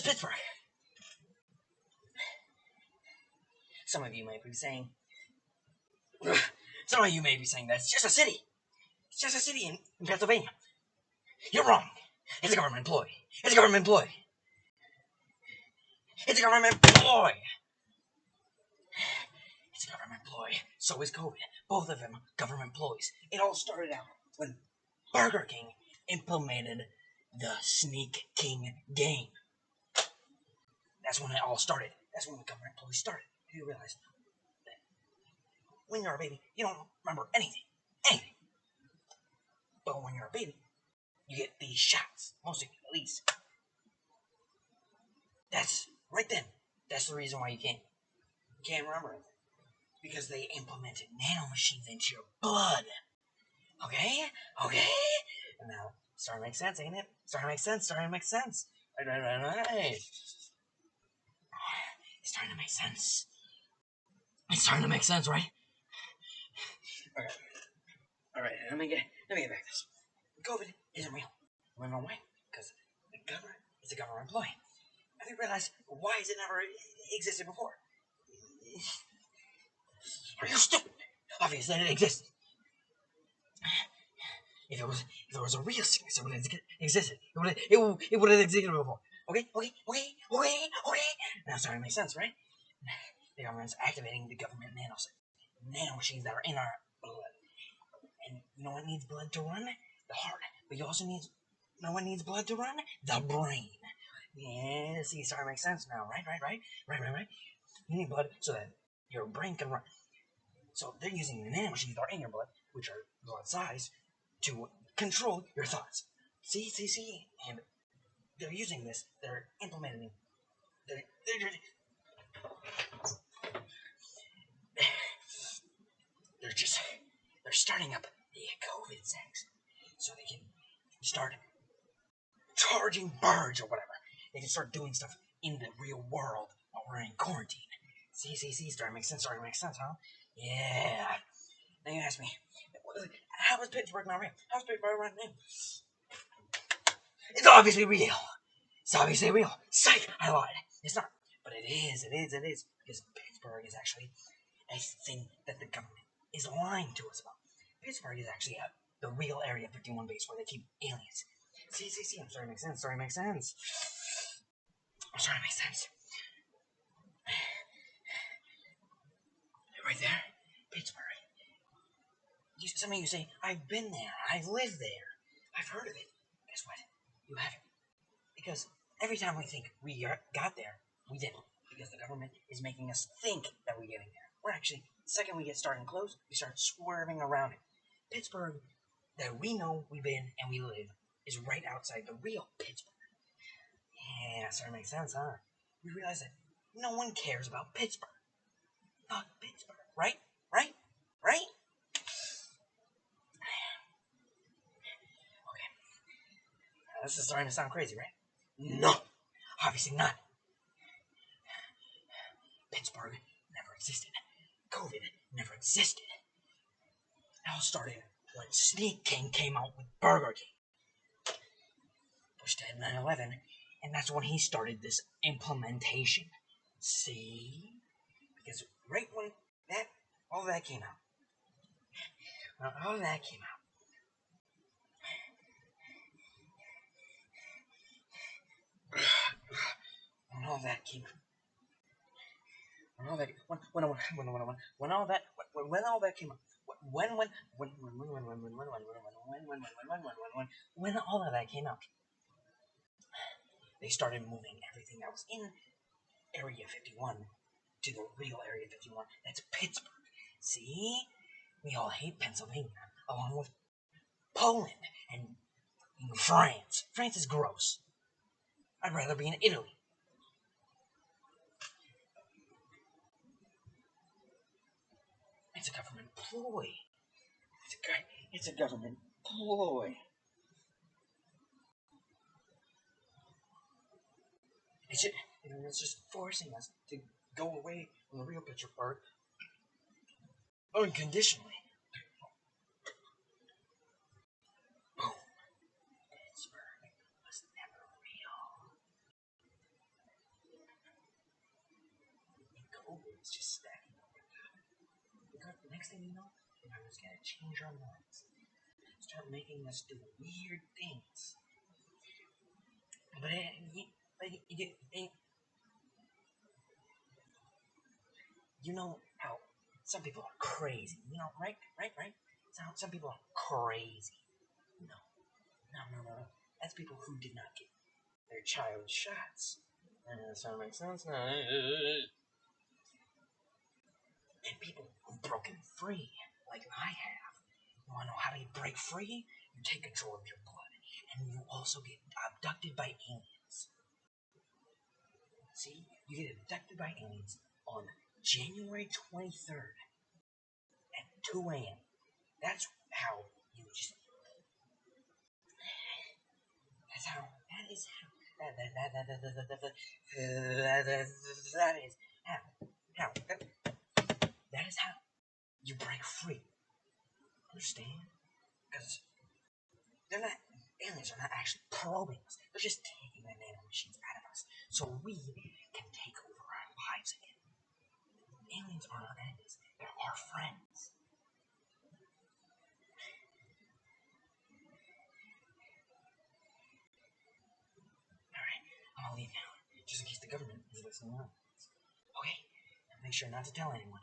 is Pittsburgh? Some of you might be saying, that's just a city. It's just a city in Pennsylvania. You're wrong. It's a government employee. It's a government employee. It's a government employee. It's a government employee. So is COVID. Both of them government employees. It all started out when Burger King implemented the Sneak King game. That's when it all started. That's when the government employees started. You realize that when you're a baby, you don't remember anything. Anything. But when you're a baby, you get these shots. Most of you, at least. That's right then. That's the reason why you can't remember it. Because they implemented nanomachines into your blood. Okay? Okay? And now, it's starting to make sense, ain't it? Starting to make sense. Right. It's starting to make sense. It's starting to make sense, right? Alright, let me get back to this. COVID isn't real. You wanna know why? Because the government is a government employee. Have you realized why has it never existed before? Are you stupid? Obviously it existed. If it was a real sickness, it would have existed. It would have existed before. Okay? Now it's starting to make sense, right? The government's activating the government nanomachines that are in our blood. And you know what needs blood to run? The heart. But you also need, blood to run? The brain. Yeah, see, starting to make sense now, right? You need blood so that your brain can run. So they're using the nanomachines that are in your blood, which are blood size, to control your thoughts. See? And they're using this, they're implementing, they're starting up the COVID sex so they can start charging birds or whatever. They can start doing stuff in the real world while we're in quarantine. See, starting to make sense, huh? Yeah. Now you ask me, how is Pittsburgh not real? How's Pittsburgh right now? It's obviously real. Psych, I lied. It's not. But it is. Because Pittsburgh is actually a thing that the government is lying to us about. Pittsburgh is actually the real Area 51 base where they keep aliens. See, I'm starting to make sense. Right there, Pittsburgh. Some of you say, I've been there, I've lived there, I've heard of it. Guess what? You haven't. Because every time we think we got there, we didn't. Because the government is making us think that we're getting there. We're actually, the second we get started close, we start swerving around it. Pittsburgh, that we know we've been and we live, is right outside the real Pittsburgh. Yeah, starting to make sense, huh? We realize that no one cares about Pittsburgh. Not Pittsburgh, right? Okay. This is starting to sound crazy, right? No, obviously not. Pittsburgh never existed. COVID never existed. It all started when Sneak King came out with Burger King. Pushed ahead 9/11, and that's when he started this implementation. See? Because right when all that came out, when all that came out, when all that came out, when all that came out, when all of that came out, they started moving everything that was in Area 51 to the real Area 51. That's Pittsburgh. See? We all hate Pennsylvania, along with Poland and France. France is gross. I'd rather be in Italy. It's a government ploy. It's a government ploy. It's just forcing us to go away from the real Pittsburgh unconditionally. Boom. Pittsburgh was never real. Google is just stacking up. Because the next thing you know, the government's gonna change our minds, start making us do weird things. But you know how some people are crazy. You know, right? Some people are crazy. No. That's people who did not get their child shots. Does that make sense? And people who've broken free, like I have. You want to know how to break free? You take control of your blood, and you also get abducted by aliens. See, you get abducted by aliens on January 23rd at 2 a.m. That's how you just. That is how. That is how. That is how you break free. Understand? Because they're not. Aliens are not actually probing us. They're just taking the nano machines out of us so we can take over our lives again. Aliens are not enemies. They're our friends. Alright, I'm gonna leave now. Just in case the government is listening on. Okay, make sure not to tell anyone.